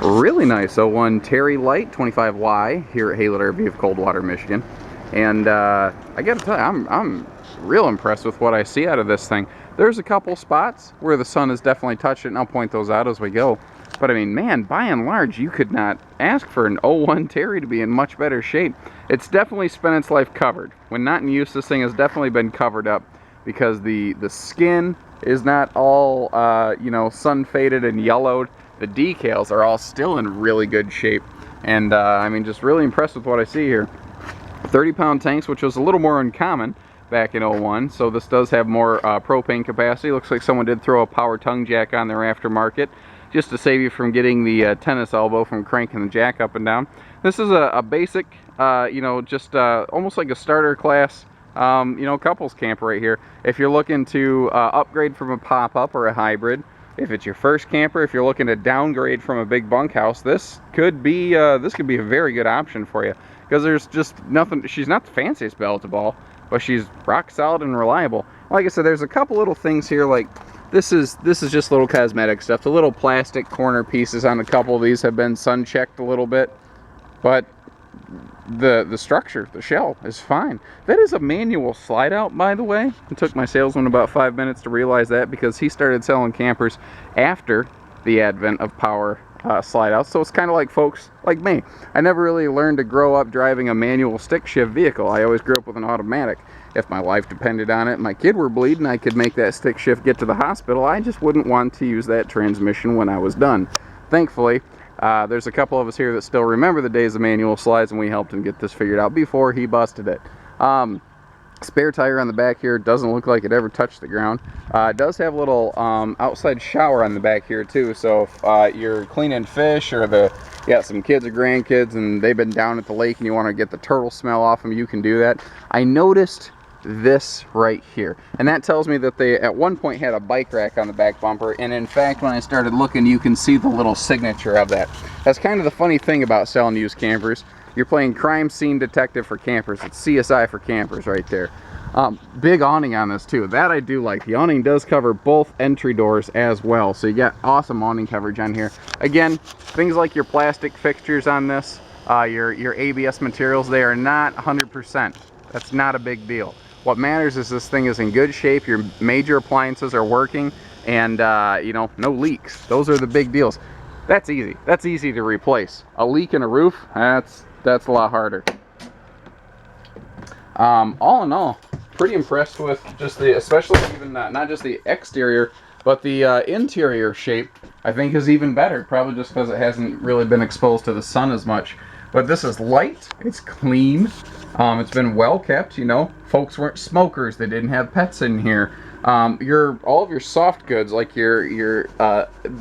Really nice '01 Terry Lite 25Y here at Haylett RV of Coldwater, Michigan. And I gotta tell you, I'm real impressed with what I see out of this thing. There's a couple spots where the sun has definitely touched it, and I'll point those out as we go. But I mean, man, by and large, you could not ask for an '01 Terry to be in much better shape. It's definitely spent its life covered. When not in use, this thing has definitely been covered up because the skin is not all you know, sun faded and yellowed. The decals are all still in really good shape, and I mean, just really impressed with what I see here. 30-pound tanks, which was a little more uncommon back in '01, so this does have more propane capacity. Looks like someone did throw a power tongue jack on their aftermarket just to save you from getting the tennis elbow from cranking the jack up and down. This is a basic, you know, just almost like a starter class, you know, couples camper right here. If you're looking to upgrade from a pop-up or a hybrid, if it's your first camper, if you're looking to downgrade from a big bunkhouse, this could be a very good option for you, because there's just nothing. She's not the fanciest bell to ball, but she's rock solid and reliable. Like I said, there's a couple little things here, like this is just little cosmetic stuff. The little plastic corner pieces on a couple of these have been sun checked a little bit, but the structure, the shell, is fine. That is a manual slide out, by the way. It took my salesman about 5 minutes to realize that, because he started selling campers after the advent of power slide outs. So it's kind of like folks like me. I never really learned to grow up driving a manual stick shift vehicle. I always grew up with an automatic. If my life depended on it, my kid were bleeding, I could make that stick shift get to the hospital. I just wouldn't want to use that transmission when I was done. Thankfully, there's a couple of us here that still remember the days of manual slides, and we helped him get this figured out before he busted it. Spare tire on the back here doesn't look like it ever touched the ground. It does have a little outside shower on the back here too, so if you're cleaning fish, or you got some kids or grandkids and they've been down at the lake and you want to get the turtle smell off them, you can do that. I noticed this right here, and that tells me that they at one point had a bike rack on the back bumper, and in fact when I started looking, you can see the little signature of that. That's kind of the funny thing about selling used campers. You're playing crime scene detective for campers. It's CSI for campers right there. Big awning on this too. That I do like. The awning does cover both entry doors as well, so you got awesome awning coverage on here. Again, things like your plastic fixtures on this, your ABS materials, they are not 100%. That's not a big deal. What matters is this thing is in good shape, your major appliances are working, and you know, no leaks. Those are the big deals. That's easy. That's easy to replace. A leak in a roof, that's a lot harder. All in all, pretty impressed with just especially even not just the exterior, but the interior shape. I think is even better, probably just because it hasn't really been exposed to the sun as much. But this is light, it's clean, it's been well kept. You know, folks weren't smokers, they didn't have pets in here. All of your soft goods, like your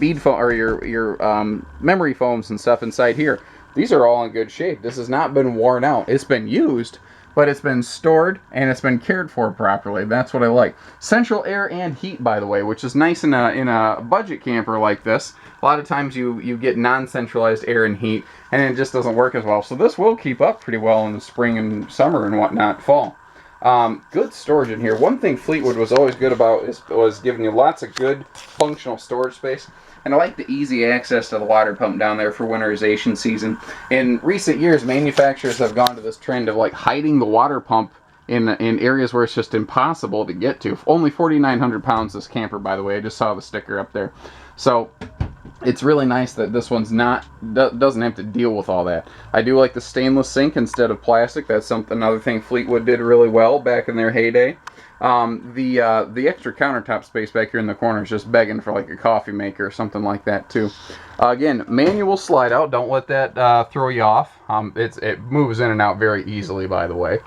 bead foam or your memory foams and stuff inside here, these are all in good shape. This has not been worn out. It's been used, but it's been stored and it's been cared for properly. That's what I like. Central air and heat, by the way, which is nice in a budget camper like this. A lot of times you get non-centralized air and heat, and it just doesn't work as well. So this will keep up pretty well in the spring and summer and whatnot, fall. Good storage in here. One thing Fleetwood was always good about was giving you lots of good functional storage space. And I like the easy access to the water pump down there for winterization season. In recent years, manufacturers have gone to this trend of like hiding the water pump in areas where it's just impossible to get to. Only 4,900 pounds this camper, by the way. I just saw the sticker up there. So it's really nice that this one's doesn't have to deal with all that. I do like the stainless sink instead of plastic. That's another thing Fleetwood did really well back in their heyday. The extra countertop space back here in the corner is just begging for like a coffee maker or something like that too. Again, manual slide out. Don't let that throw you off. It moves in and out very easily, by the way.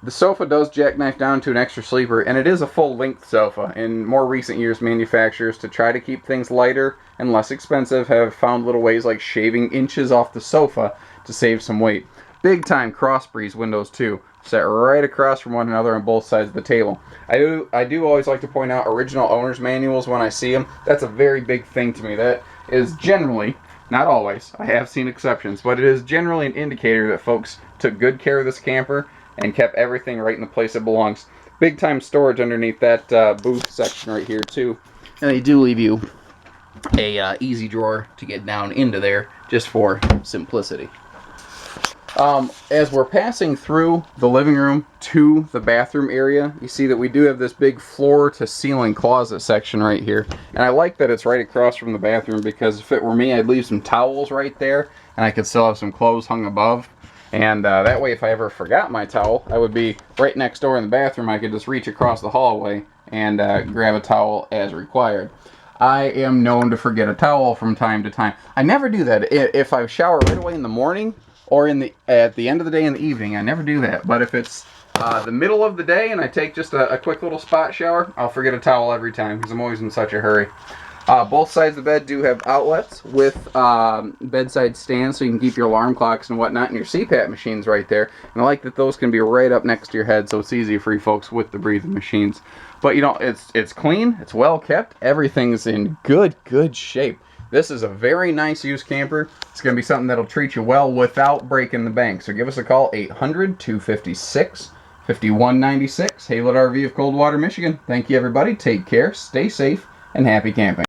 The sofa does jackknife down to an extra sleeper, and it is a full-length sofa. In more recent years, manufacturers, to try to keep things lighter and less expensive, have found little ways like shaving inches off the sofa to save some weight. Big time cross breeze windows too, set right across from one another on both sides of the table. I do always like to point out original owner's manuals when I see them. That's a very big thing to me. That is generally, not always, I have seen exceptions, but it is generally an indicator that folks took good care of this camper and kept everything right in the place it belongs. Big time storage underneath that booth section right here too. And they do leave you a easy drawer to get down into there, just for simplicity. As we're passing through the living room to the bathroom area, you see that we do have this big floor to ceiling closet section right here. And I like that it's right across from the bathroom, because if it were me, I'd leave some towels right there and I could still have some clothes hung above. And that way, if I ever forgot my towel, I would be right next door in the bathroom. I could just reach across the hallway and grab a towel as required. I am known to forget a towel from time to time. I never do that. If I shower right away in the morning, or at the end of the day in the evening, I never do that. But if it's the middle of the day and I take just a quick little spot shower, I'll forget a towel every time, because I'm always in such a hurry. Both sides of the bed do have outlets with bedside stands, so you can keep your alarm clocks and whatnot, and your CPAP machines right there. And I like that those can be right up next to your head, so it's easy for you folks with the breathing machines. But you know, it's clean, it's well kept, everything's in good shape. This is a very nice used camper. It's going to be something that'll treat you well without breaking the bank. So give us a call, 800-256-5196. Haylett RV of Coldwater, Michigan. Thank you, everybody. Take care, stay safe, and happy camping.